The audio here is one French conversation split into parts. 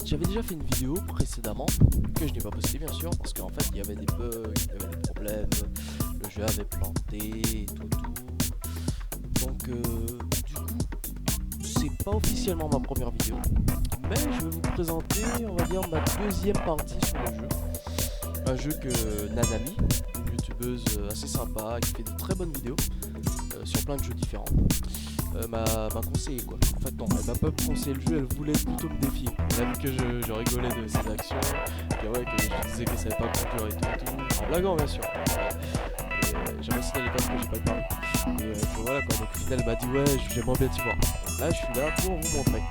j'avais déjà fait une vidéo précédemment, que je n'ai pas postée bien sûr, parce qu'en fait il y avait des bugs, il y avait des problèmes, le jeu avait planté et tout. Donc du coup, c'est pas officiellement ma première vidéo, mais je vais vous présenter, on va dire, ma deuxième partie sur le jeu. Un jeu que Nanami, une youtubeuse assez sympa, qui fait de très bonnes vidéos sur plein de jeux différents, m'a conseillé quoi. En fait non, elle m'a pas conseillé le jeu, elle voulait plutôt me défier. Elle a vu que je rigolais de ses actions, que ouais, que je disais qu'elle savait pas conduire et tout. En blaguant bien sûr. J'avais aussi dans les codes que j'ai pas le permis. Et que voilà quoi, donc au final elle m'a dit ouais, j'aimerais bien t'y voir. Donc là je suis là pour vous montrer.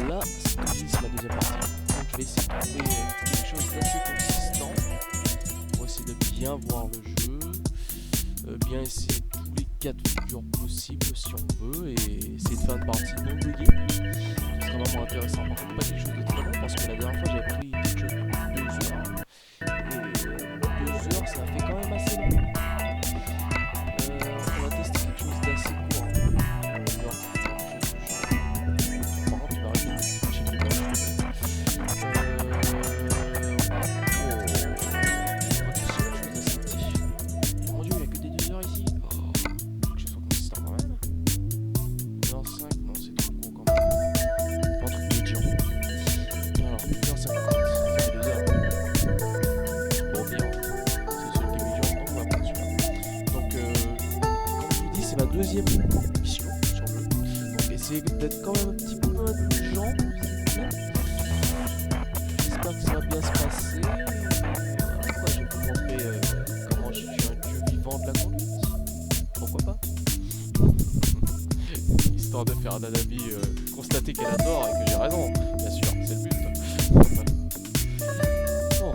Là, comme je dis, c'est ma deuxième partie. Donc je vais essayer de trouver quelque chose d'assez consistant pour essayer de bien voir le jeu, bien essayer tous les cas de figure possibles si on veut, et essayer de faire une partie non buggée. Ce serait vraiment intéressant. Par contre, pas quelque chose de très long parce que la dernière fois j'avais pris quelque chose de 2 heures. Et 2 heures, ça fait quand même assez long. On va tester quelque chose d'assez court. Deuxième mission sur le jeu, donc essayez d'être quand même un petit peu indulgent, j'espère que ça va bien se passer. Voilà, je vais vous montrer comment je suis un dieu vivant de la conduite, pourquoi pas, histoire de faire un Nanami constater qu'elle a tort et que j'ai raison, bien sûr, c'est le but. Bon.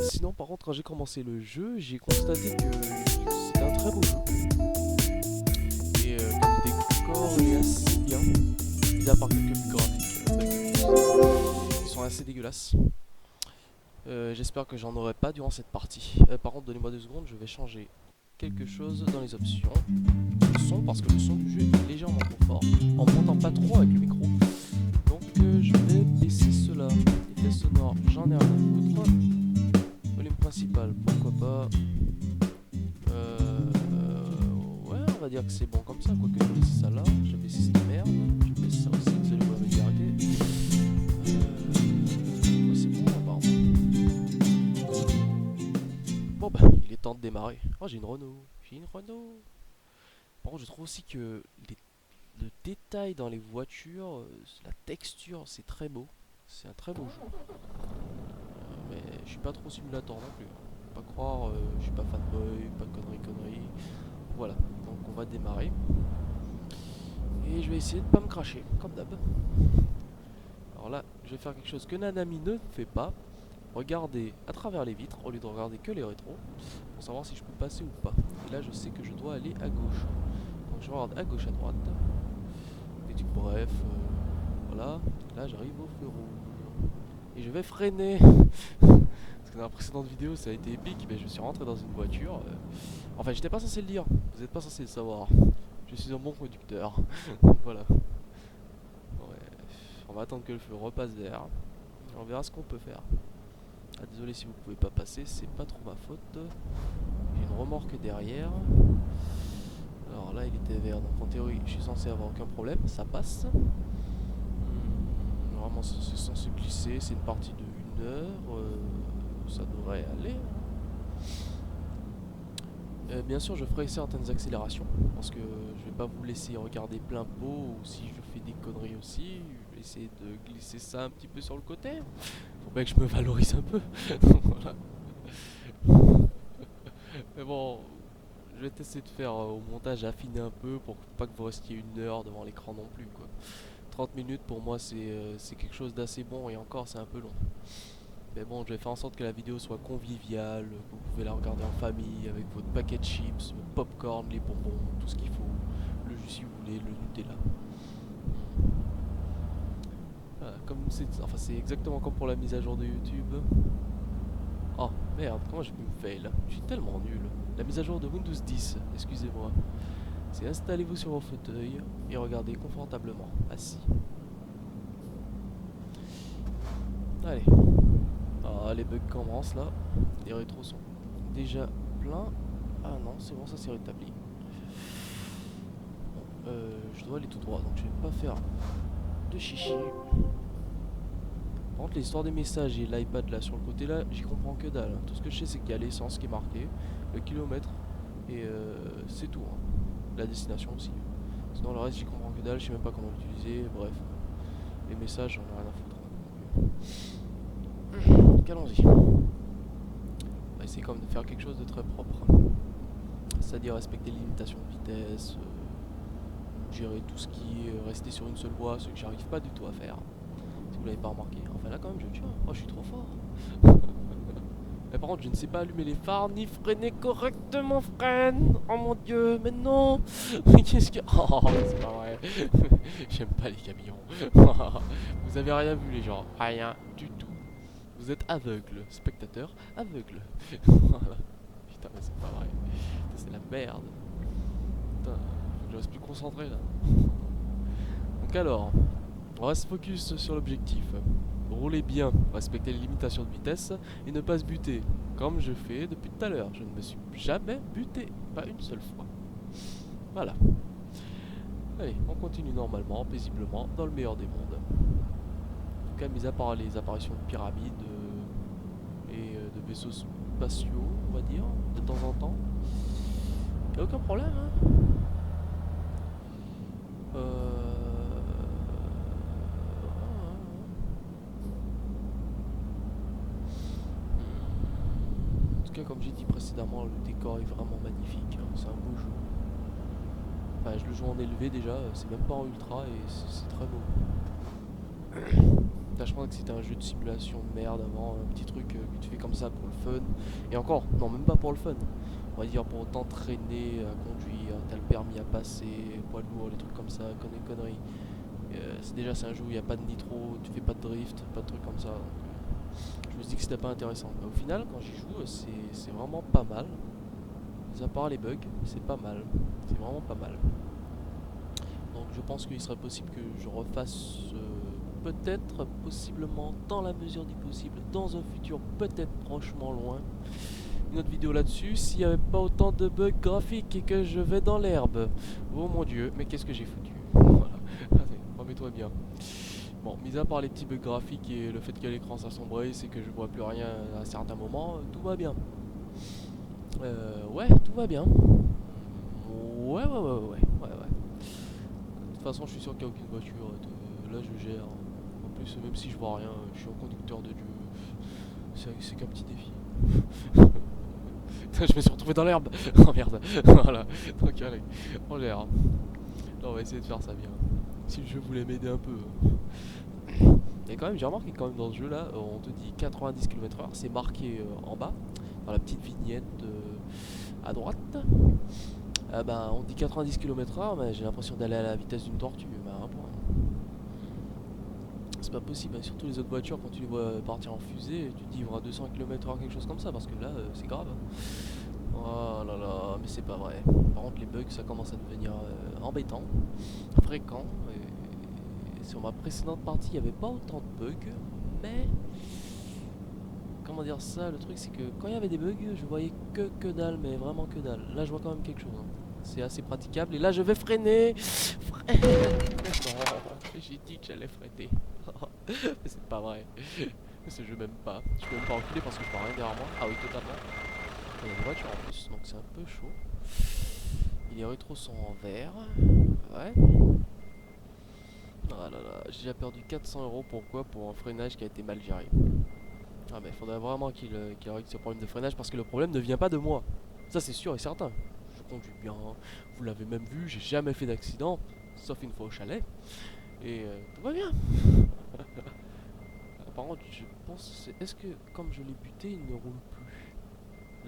Sinon par contre quand j'ai commencé le jeu, j'ai constaté que c'était un très beau jeu. Le décor est assez bien, mis à part quelques bugs graphiques qui sont assez dégueulasses. J'espère que j'en aurai pas durant cette partie. Par contre, donnez-moi 2 secondes, je vais changer quelque chose dans les options. Le son, parce que le son du jeu est légèrement trop fort, en montant pas trop avec le micro. Donc je vais baisser cela. Effet sonore, j'en ai rien à foutre. Volume principal, pourquoi pas. On va dire que c'est bon comme ça, quoique je vais laisser ça là, je vais laisser cette merde, je vais laisser ça aussi, désolé pour la vulgarité. C'est bon apparemment. Bon bah, il est temps de démarrer. Oh, j'ai une Renault. Par contre, je trouve aussi que le détail dans les voitures, la texture, c'est très beau. C'est un très beau jeu. Mais je suis pas trop simulator non plus. Faut pas croire, je suis pas fanboy, pas conneries. Voilà, donc on va démarrer. Et je vais essayer de pas me cracher, comme d'hab. Alors là, je vais faire quelque chose que Nanami ne fait pas. Regarder à travers les vitres, au lieu de regarder que les rétros, pour savoir si je peux passer ou pas. Et là, je sais que je dois aller à gauche. Donc je regarde à gauche, à droite. Et du coup, bref, voilà. Là, j'arrive au feu rouge. Et je vais freiner. Parce que dans la précédente vidéo, ça a été épique, mais je suis rentré dans une voiture. Enfin, j'étais pas censé le dire, vous n'êtes pas censé le savoir. Je suis un bon conducteur. Voilà. Ouais. On va attendre que le feu repasse derrière. On verra ce qu'on peut faire. Ah, désolé si vous pouvez pas passer, c'est pas trop ma faute. J'ai une remorque derrière. Alors là, il était vert, donc en théorie, je suis censé avoir aucun problème, ça passe. Normalement, c'est censé glisser, c'est une partie de 1 heure. Ça devrait aller. Bien sûr, je ferai certaines accélérations parce que je vais pas vous laisser regarder plein pot, ou si je fais des conneries aussi, je vais essayer de glisser ça un petit peu sur le côté. Faut bien que je me valorise un peu. Voilà. Mais bon, je vais essayer de faire au montage affiner un peu pour pas que vous restiez 1 heure devant l'écran non plus quoi. 30 minutes pour moi c'est quelque chose d'assez bon, et encore c'est un peu long. Mais bon, je vais faire en sorte que la vidéo soit conviviale, que vous pouvez la regarder en famille avec votre paquet de chips, votre popcorn, les bonbons, tout ce qu'il faut, le jus si vous voulez, le Nutella. Voilà, c'est exactement comme pour la mise à jour de YouTube. Oh merde, comment j'ai pu me fail? Je suis tellement nul. La mise à jour de Windows 10, excusez-moi. c'est installez-vous sur vos fauteuils et regardez confortablement, assis. Allez. Ah, les bugs commencent là. Les rétros sont déjà pleins. Ah non, c'est bon, ça s'est rétabli. Bon, je dois aller tout droit, donc je vais pas faire de chichi. Par contre, l'histoire des messages et l'iPad là sur le côté là, j'y comprends que dalle. Tout ce que je sais, c'est qu'il y a l'essence qui est marquée, le kilomètre, et c'est tout. Hein. La destination aussi. Sinon, le reste, j'y comprends que dalle, je sais même pas comment l'utiliser. Bref, les messages, j'en ai rien à foutre. Qu'allons-y. On va essayer quand même de faire quelque chose de très propre. C'est-à-dire respecter les limitations de vitesse, gérer tout ce qui est resté sur une seule voie, ce que j'arrive pas du tout à faire. Si vous l'avez pas remarqué. Enfin là quand même je tiens. Oh je suis trop fort. Mais par contre je ne sais pas allumer les phares ni freiner correctement freine. Oh mon dieu, mais non. Mais qu'est-ce que... Oh c'est pas vrai. J'aime pas les camions. Vous avez rien vu les gens. Rien du tout. Vous êtes aveugle, spectateur aveugle. Voilà. Putain mais c'est pas vrai. C'est la merde. Putain, je reste plus concentré là. Donc alors, on va se focus sur l'objectif. Rouler bien, respecter les limitations de vitesse et ne pas se buter. Comme je fais depuis tout à l'heure. Je ne me suis jamais buté, pas une seule fois. Voilà. Allez, on continue normalement, paisiblement, dans le meilleur des mondes. En tout cas, mis à part les apparitions de pyramides et de vaisseaux spatiaux, on va dire, de temps en temps. Y a aucun problème, hein. En tout cas, comme j'ai dit précédemment, le décor est vraiment magnifique. Hein. C'est un beau jeu. Enfin, je le joue en élevé déjà, c'est même pas en ultra et c'est très beau. Là, je crois que c'était un jeu de simulation de merde avant, un petit truc que tu fais comme ça pour le fun. Et encore, non, même pas pour le fun. On va dire pour t'entraîner à conduire, t'as le permis à passer, poids lourd, les trucs comme ça, conneries. C'est un jeu où il n'y a pas de nitro, tu fais pas de drift, pas de trucs comme ça. Donc, je me suis dit que c'était pas intéressant. Mais au final, quand j'y joue, c'est vraiment pas mal. Mis à part les bugs, c'est pas mal. C'est vraiment pas mal. Donc je pense qu'il serait possible que je refasse peut-être, possiblement, dans la mesure du possible, dans un futur peut-être prochement loin, une autre vidéo là-dessus, s'il n'y avait pas autant de bugs graphiques et que je vais dans l'herbe. Oh mon dieu, mais qu'est-ce que j'ai foutu. Voilà, allez, remets-toi bien. Bon, mis à part les petits bugs graphiques et le fait que l'écran s'assombrit et que je vois plus rien à certains moments, tout va bien. Ouais, tout va bien. Ouais. De toute façon, je suis sûr qu'il n'y a aucune voiture. Là, je gère. En plus, même si je vois rien, je suis un conducteur de Dieu. C'est qu'un petit défi. Je me suis retrouvé dans l'herbe. Oh merde. Voilà. Donc allez, on gère. Là, on va essayer de faire ça bien. Si le jeu voulait m'aider un peu. Et quand même, j'ai remarqué quand même dans ce jeu là, on te dit 90 km/h, c'est marqué en bas, dans la petite vignette à droite. Ben, on dit 90 km/h, mais j'ai l'impression d'aller à la vitesse d'une tortue. Ben, un point. C'est pas possible, hein. Surtout les autres voitures, quand tu les vois partir en fusée, tu te dis il y aura 200 km/h, quelque chose comme ça, parce que là, c'est grave. Oh là là, mais c'est pas vrai. Par contre, les bugs, ça commence à devenir embêtant, fréquent. Et sur ma précédente partie, il n'y avait pas autant de bugs, mais comment dire ça, le truc c'est que quand il y avait des bugs, je voyais que dalle, mais vraiment que dalle. Là, je vois quand même quelque chose. Hein. C'est assez praticable, et là, je vais freiner. Non, j'ai dit que j'allais freiner. C'est pas vrai. Ce jeu même pas. Je peux même pas reculer parce que je vois rien derrière moi. Ah oui, totalement. Il y a une voiture en plus, donc c'est un peu chaud. Et les rétros sont en vert. Ouais. Ah là là, j'ai déjà perdu 400 euros. Pourquoi? Pour un freinage qui a été mal géré. Ah mais il faudrait vraiment qu'il règle ce problème de freinage parce que le problème ne vient pas de moi. Ça c'est sûr et certain. Je conduis bien, vous l'avez même vu, j'ai jamais fait d'accident, sauf une fois au chalet. Et tout va bien. Par contre, je pense, est-ce que comme je l'ai buté, il ne roule plus?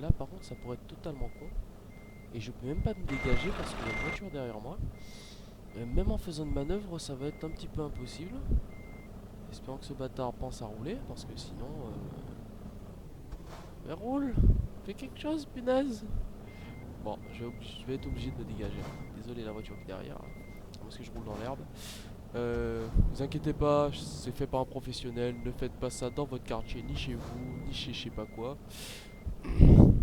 Là par contre, ça pourrait être totalement con. Et je peux même pas me dégager parce qu'il y a une voiture derrière moi. Et même en faisant une manœuvre, ça va être un petit peu impossible. Espérons que ce bâtard pense à rouler parce que sinon... Mais roule! Fais quelque chose, punaise! Bon, je vais être obligé de me dégager. Désolé la voiture qui est derrière, hein, parce que je roule dans l'herbe. Vous inquiétez pas, c'est fait par un professionnel. Ne faites pas ça dans votre quartier, ni chez vous, ni chez je sais pas quoi. Mhm.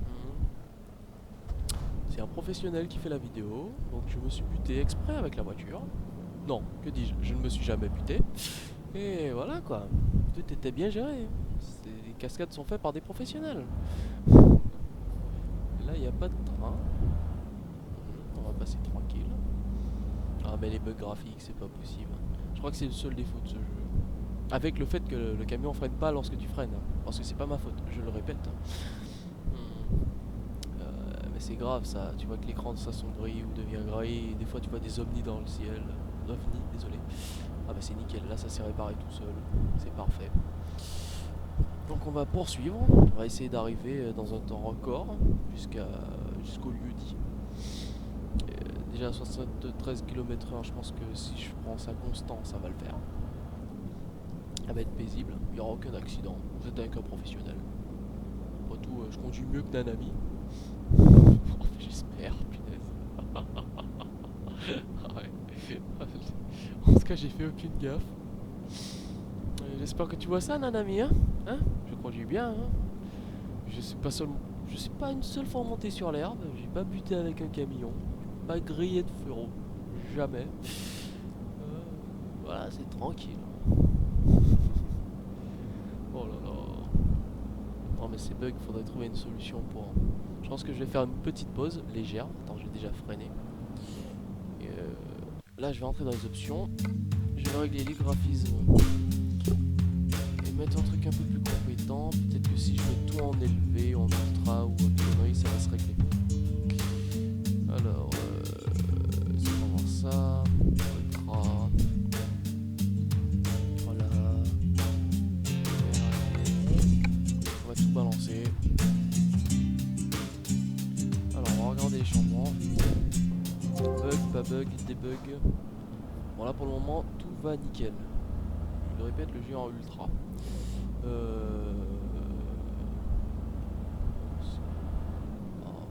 C'est un professionnel qui fait la vidéo, donc je me suis buté exprès avec la voiture. Non, que dis-je, je ne me suis jamais buté. Et voilà quoi, tout était bien géré. Les cascades sont faites par des professionnels. Et là, il n'y a pas de train. On va passer tranquille. Ah, mais les bugs graphiques, c'est pas possible. Je crois que c'est le seul défaut de ce jeu. Avec le fait que le camion freine pas lorsque tu freines. Parce que c'est pas ma faute, je le répète. Mais c'est grave ça, tu vois que l'écran s'assombrit ou devient gris, et des fois tu vois des ovnis dans le ciel. OVNI, désolé. Ah bah c'est nickel, là ça s'est réparé tout seul, c'est parfait. Donc on va poursuivre, on va essayer d'arriver dans un temps record jusqu'au lieu dit. Déjà à 73 km/h, je pense que si je prends ça constant, ça va le faire. Ça va être paisible, il n'y aura aucun accident, vous êtes avec un professionnel. Après tout, je conduis mieux que d'un ami. J'espère, punaise. Ah ouais. En tout cas, j'ai fait aucune gaffe. J'espère que tu vois ça, Nanami, hein. Je conduis bien, hein. Je suis pas seul... Je suis pas une seule fois monté sur l'herbe. J'ai pas buté avec un camion. Pas grillé de feu rouge. Jamais. Voilà, c'est tranquille. Oh là là. Non mais ces bugs, faudrait trouver une solution pour... Je pense que je vais faire une petite pause légère. Attends, j'ai déjà freiné. Et là, je vais entrer dans les options. Je vais régler les graphismes. Et mettre un truc un peu plus compétent. Peut-être que si je mets tout en élevé, en ultra ou en connerie, ça va se régler. Alors, c'est pour voir ça. Ultra. Voilà. On va tout balancer. Alors, on va regarder les changements. Bug, pas bug, debug. Bon, là pour le moment, tout va nickel. Je le répète, le jeu est en ultra.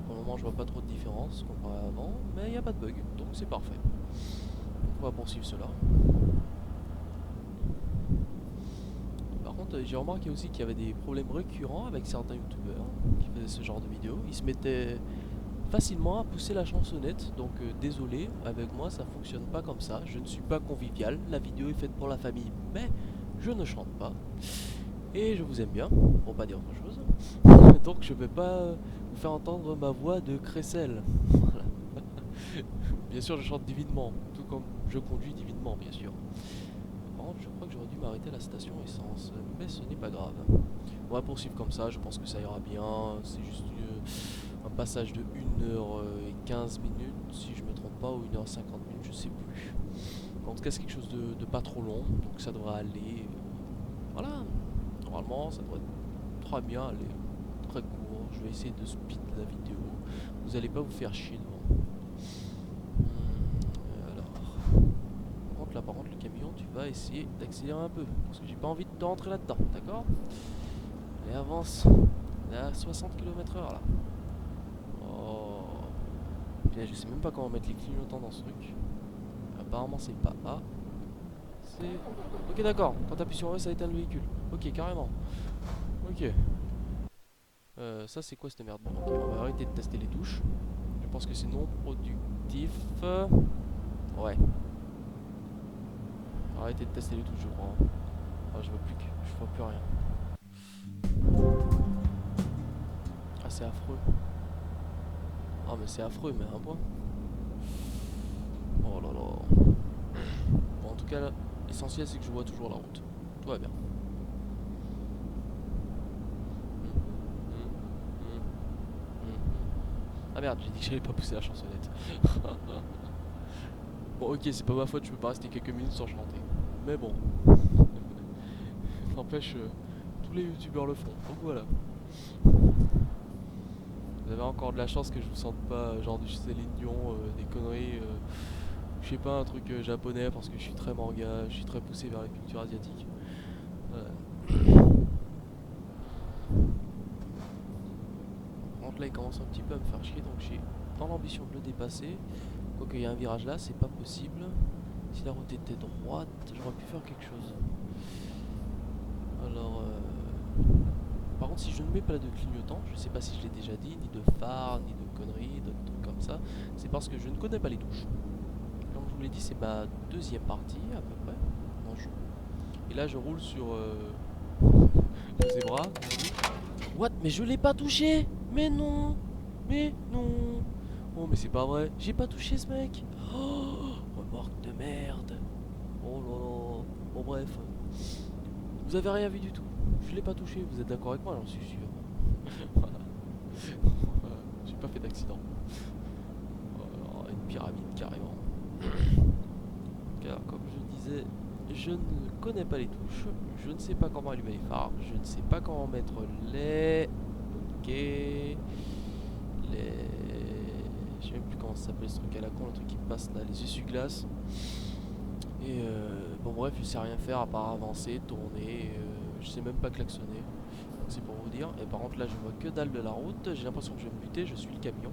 Pour le moment, je vois pas trop de différence comparé à avant, mais il n'y a pas de bug, donc c'est parfait. Donc on va poursuivre cela. Par contre, j'ai remarqué aussi qu'il y avait des problèmes récurrents avec certains youtubeurs qui faisaient ce genre de vidéos. Ils se mettaient facilement à pousser la chansonnette, donc désolé, avec moi ça fonctionne pas comme ça. Je ne suis pas convivial, la vidéo est faite pour la famille, mais je ne chante pas. Et je vous aime bien, pour pas dire autre chose. Donc je vais pas vous faire entendre ma voix de crécelle. Voilà. Bien sûr, je chante divinement, tout comme je conduis divinement, bien sûr. Par contre, je crois que j'aurais dû m'arrêter à la station essence, mais ce n'est pas grave. On va poursuivre comme ça, je pense que ça ira bien. C'est juste un passage de 1h15 minutes, si je me trompe pas, ou 1h50 minutes, je sais plus. En tout cas, c'est quelque chose de pas trop long, donc ça devrait aller. Voilà, normalement, ça devrait très bien aller. Très court, je vais essayer de speed la vidéo. Vous allez pas vous faire chier devant. Alors, par contre, le camion, tu vas essayer d'accélérer un peu, parce que j'ai pas envie de rentrer là-dedans, d'accord? Allez, avance. On est à 60 km/h là. Oh. Puis je sais même pas comment mettre les clignotants dans ce truc. Apparemment, c'est pas A. C'est. Ok, d'accord. Quand t'appuies sur E, ça éteint le véhicule. Ok, carrément. Ok. Ça, c'est quoi cette merde? Ok, on va arrêter de tester les touches. Je pense que c'est non productif. Ouais. Arrêtez de tester les touches, je crois. Ah, je vois plus que. Je vois plus rien. Ah, c'est affreux. Ah, mais c'est affreux, mais à un point. Oh là là. Bon, en tout cas, l'essentiel, c'est que je vois toujours la route. Tout va bien. Ah merde, j'ai dit que j'allais pas pousser la chansonnette. Bon, ok, c'est pas ma faute, je peux pas rester quelques minutes sans chanter. Mais bon. N'empêche, tous les youtubeurs le font. Donc voilà. Vous avez encore de la chance que je vous sente pas genre du Céline Dion, des conneries, je sais pas, un truc japonais parce que je suis très manga, je suis très poussé vers la culture asiatique. que là il commence un petit peu à me faire chier, donc j'ai dans l'ambition de le dépasser. Quoique il y a un virage là, c'est pas possible. Si la route était droite, j'aurais pu faire quelque chose. Alors, par contre, si je ne mets pas de clignotant, je sais pas si je l'ai déjà dit, ni de phare, ni de conneries, de trucs comme ça, c'est parce que je ne connais pas les touches. Comme je vous l'ai dit, c'est ma deuxième partie à peu près en jeu. Et là, je roule sur le zébra. What? Mais je l'ai pas touché! Mais non! Mais non! Oh, mais c'est pas vrai! J'ai pas touché ce mec! Oh! Remorque de merde! Oh là là! Bon, bref. Vous avez rien vu du tout. Je l'ai pas touché, vous êtes d'accord avec moi, j'en suis sûr. Voilà. J'ai pas fait d'accident. Oh, une pyramide carrément. Car comme je disais, je ne connais pas les touches. Je ne sais pas comment allumer les phares. Je ne sais pas comment mettre les... Ok. Les... Je sais même plus comment ça s'appelle ce truc à la con, le truc qui passe là, les essuie-glaces. Et bon bref, je sais rien faire à part avancer, tourner, je sais même pas klaxonner. C'est pour vous dire. Et par contre là je vois que dalle de la route, j'ai l'impression que je vais me buter, je suis le camion.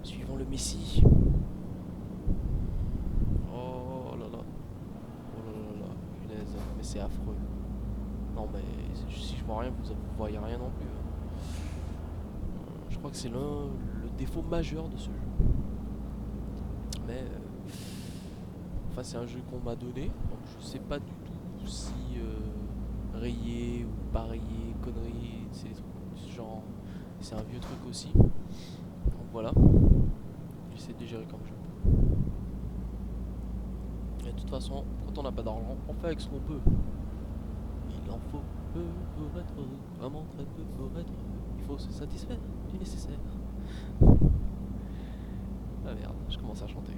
Suivons le Messie. Oh là là. Oh là là là, punaise, mais c'est affreux. Non mais si je vois rien, vous voyez rien non plus. Je crois que c'est le défaut majeur de ce jeu. Mais enfin c'est un jeu qu'on m'a donné, donc je sais pas du tout si rayer ou pas rayer, conneries, c'est des trucs de ce genre. C'est un vieux truc aussi. Donc voilà. J'essaie de gérer comme je peux. Et de toute façon, quand on n'a pas d'argent, on fait avec ce qu'on peut. Il en faut peu pour être heureux, vraiment très peu pour être heureux. Il faut se satisfaire du nécessaire. Ah merde, je commence à chanter.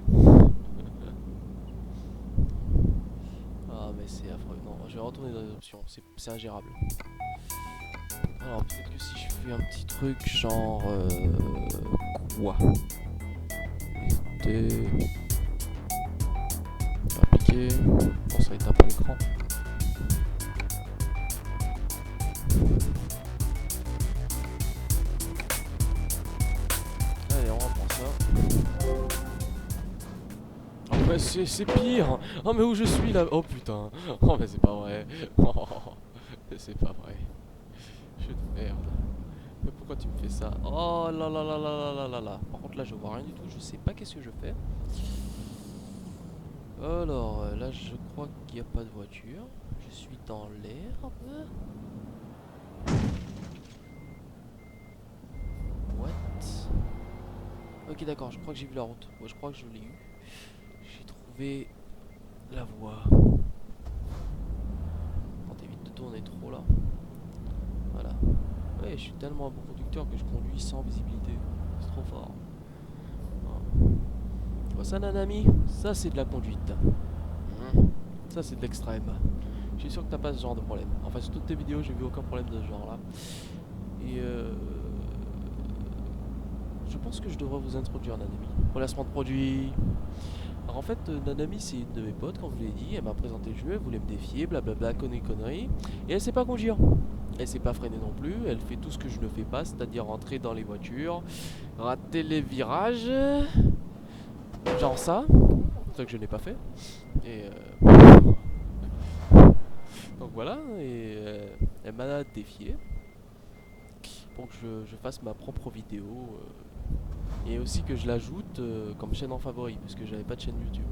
Ah mais c'est affreux. Non, je vais retourner dans les options, c'est ingérable. Alors peut-être que si je fais un petit truc genre... quoi? Appliquer. Bon, ça éteint pas l'écran. Allez, on reprend ça. Oh mais c'est pire. Oh mais où je suis là? Oh putain. Oh mais c'est pas vrai. Oh, c'est pas vrai. Je te merde. Mais pourquoi tu me fais ça? Oh là là là là là là là là. Par contre là je vois rien du tout. Je sais pas qu'est-ce que je fais. Alors là je crois qu'il n'y a pas de voiture. Je suis dans l'herbe. What? Ok d'accord, je crois que j'ai vu la route. Ouais, je crois que je l'ai eu. J'ai trouvé la voie. On t'évite de tourner trop là. Voilà. Ouais, je suis tellement un bon conducteur que je conduis sans visibilité. C'est trop fort. Oh, ça Nanami, ça c'est de la conduite. Ça c'est de l'extrême. Je suis sûr que t'as pas ce genre de problème. Enfin sur toutes tes vidéos j'ai vu aucun problème de ce genre là. Et je pense que je devrais vous introduire Nanami. Placement de produit. Alors en fait Nanami c'est une de mes potes comme je l'ai dit. Elle m'a présenté le jeu, elle voulait me défier, blablabla, conneries. Et elle sait pas conduire. Elle sait pas freiner non plus, elle fait tout ce que je ne fais pas, c'est-à-dire rentrer dans les voitures, rater les virages, genre ça, ce que je n'ai pas fait. Et donc voilà, et elle m'a défié pour que je fasse ma propre vidéo et aussi que je l'ajoute comme chaîne en favori, parce que j'avais pas de chaîne YouTube.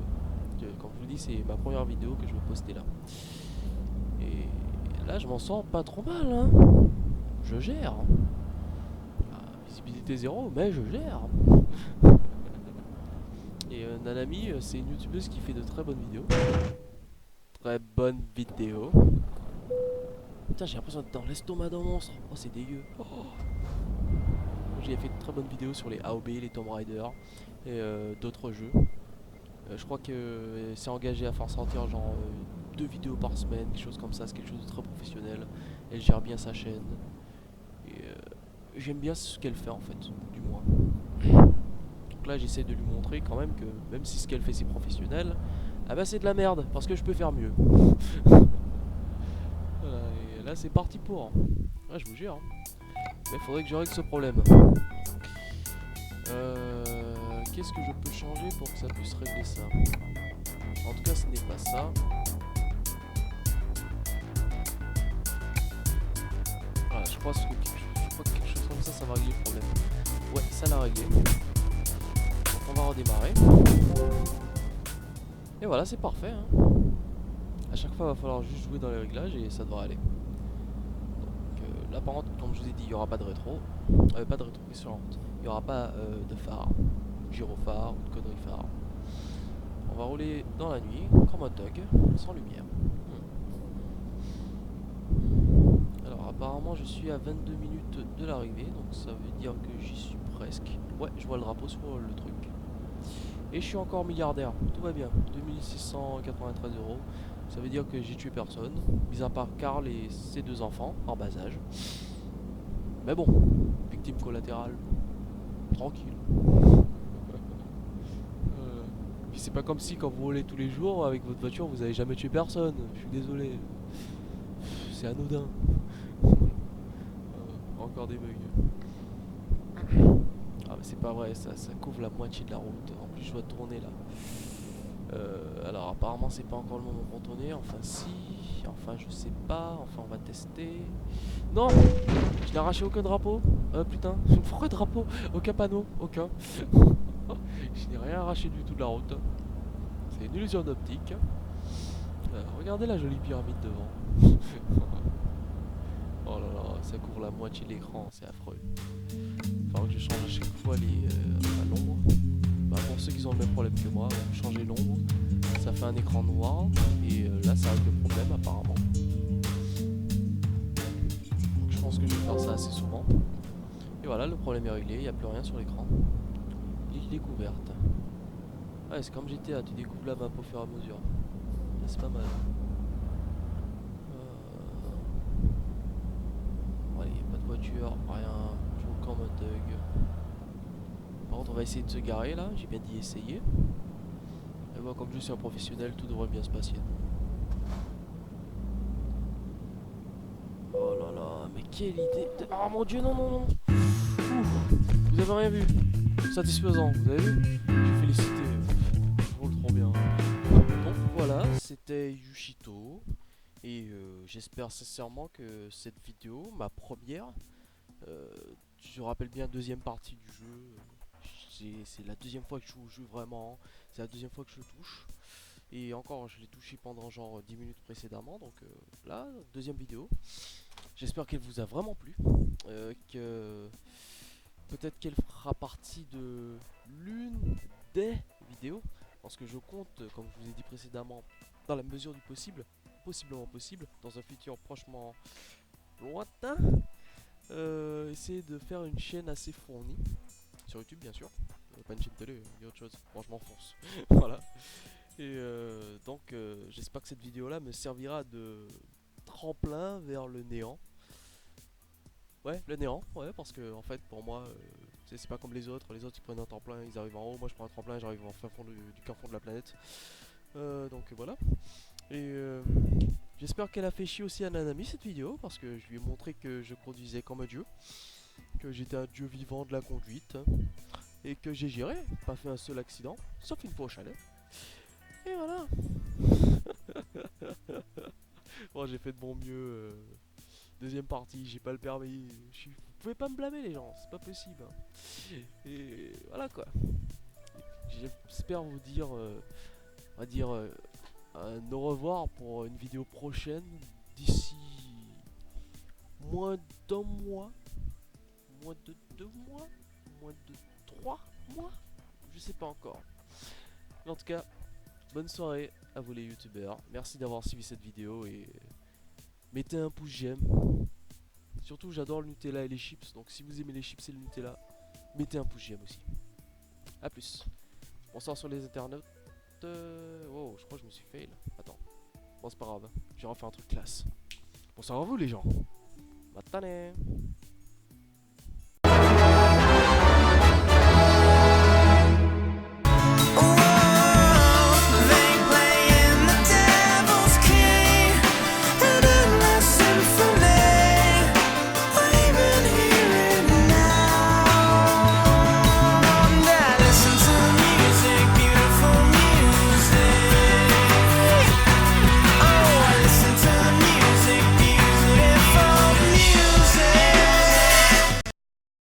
Comme je vous dis, c'est ma première vidéo que je vais poster là. Et là, je m'en sors pas trop mal, hein. Je gère. Visibilité zéro, mais je gère. Et Nanami, c'est une youtubeuse qui fait de très bonnes vidéos. Très bonnes vidéos. Putain, j'ai l'impression d'être dans l'estomac d'un monstre. Oh, c'est dégueu. Oh. J'ai fait de très bonnes vidéos sur les AOB, les Tomb Raider et d'autres jeux. Je crois que c'est engagé à faire sortir genre 2 vidéos par semaine, quelque chose comme ça. C'est quelque chose de très professionnel. Elle gère bien sa chaîne. Et j'aime bien ce qu'elle fait en fait, du moins. Donc là j'essaie de lui montrer quand même que même si ce qu'elle fait c'est professionnel, ah bah c'est de la merde parce que je peux faire mieux. Voilà, et là c'est parti pour. Ouais, je vous jure. Mais faudrait que je règle ce problème. Qu'est-ce que je peux changer pour que ça puisse régler ça? En tout cas, ce n'est pas ça. Voilà, je crois que quelque chose comme ça va régler le problème. Ouais, ça l'a réglé. Donc on va redémarrer. Et voilà, c'est parfait. Hein. À chaque fois, il va falloir juste jouer dans les réglages et ça devrait aller. Donc là, par contre, comme je vous ai dit, il n'y aura pas de rétro. Pas de rétro, mais sur la route. Il n'y aura pas de phare, gyrophare ou de conneries phare. On va rouler dans la nuit, comme un thug, sans lumière. Alors apparemment je suis à 22 minutes de l'arrivée, donc ça veut dire que j'y suis presque. Ouais, je vois le drapeau sur le truc. Et je suis encore milliardaire, tout va bien. 2693 euros, ça veut dire que j'ai tué personne, mis à part Karl et ses deux enfants, en bas âge. Mais bon, victime collatérale, tranquille. Puis c'est pas comme si quand vous roulez tous les jours avec votre voiture, vous avez jamais tué personne. Je suis désolé. C'est anodin. Encore des bugs. Ah mais c'est pas vrai, ça couvre la moitié de la route. En plus je dois tourner là. Alors apparemment c'est pas encore le moment pour tourner. Enfin si, enfin je sais pas. Enfin on va tester. Non, je n'ai arraché aucun drapeau. Putain, pourquoi drapeau? Aucun panneau, aucun. Je n'ai rien arraché du tout de la route. C'est une illusion d'optique. Regardez la jolie pyramide devant. Oh là là, ça couvre la moitié de l'écran, c'est affreux. Il faudra que je change à chaque fois l'ombre. Bah, pour ceux qui ont le même problème que moi, changer l'ombre, ça fait un écran noir et là ça règle le problème apparemment. Donc je pense que je vais faire ça assez souvent. Et voilà, le problème est réglé, il n'y a plus rien sur l'écran. L'île découverte. Ouais, c'est comme GTA, tu découvres la map au fur et à mesure. C'est pas mal. Allez, pas de voiture, rien. Je roule comme un thug. Par contre, on va essayer de se garer là, j'ai bien dit essayer. Et moi, comme je suis un professionnel, tout devrait bien se passer. Oh là là, mais quelle idée de... Oh mon dieu, non, non, non. Ouf, vous avez rien vu. Satisfaisant, vous avez vu? Je félicité. Je roule trop bien. Donc voilà, c'était Yushito. Et j'espère sincèrement que cette vidéo, ma première, je rappelle bien deuxième partie du jeu. C'est la deuxième fois que je joue au jeu vraiment. C'est la deuxième fois que je le touche. Et encore, je l'ai touché pendant genre 10 minutes précédemment. Donc là, deuxième vidéo. J'espère qu'elle vous a vraiment plu. Que peut-être qu'elle fera partie de l'une des vidéos. Parce que je compte, comme je vous ai dit précédemment, dans la mesure du possible, possiblement possible, dans un futur prochement lointain, essayer de faire une chaîne assez fournie. Sur YouTube bien sûr. Pas une chaîne télé, il y a autre chose. Moi je m'enfonce. Voilà. Et donc j'espère que cette vidéo là me servira de tremplin vers le néant. Ouais, le néant, ouais, parce que en fait pour moi c'est pas comme les autres ils prennent un tremplin, ils arrivent en haut, moi je prends un tremplin, j'arrive en fin fond du carrefour de la planète. Donc voilà. Et j'espère qu'elle a fait chier aussi à Nanami cette vidéo, parce que je lui ai montré que je conduisais comme un dieu, que j'étais un dieu vivant de la conduite, et que j'ai géré, pas fait un seul accident, sauf une fois au chalet. Et voilà. Bon, j'ai fait de mon mieux. Deuxième partie, j'ai pas le permis. Vous pouvez pas me blâmer les gens, c'est pas possible. Hein. Et voilà quoi. J'espère vous dire, on va dire, un au revoir pour une vidéo prochaine d'ici moins d'un mois, moins de 2 mois, moins de 3 mois, je sais pas encore. Mais en tout cas, bonne soirée à vous les youtubeurs. Merci d'avoir suivi cette vidéo et mettez un pouce j'aime. Surtout j'adore le Nutella et les chips, donc si vous aimez les chips et le Nutella, mettez un pouce j'aime aussi. A plus. Bonsoir sur les internautes. Wow, je crois que je me suis fail. Attends. Bon c'est pas grave, je vais refaire un truc classe. Bonsoir à vous les gens. Matane.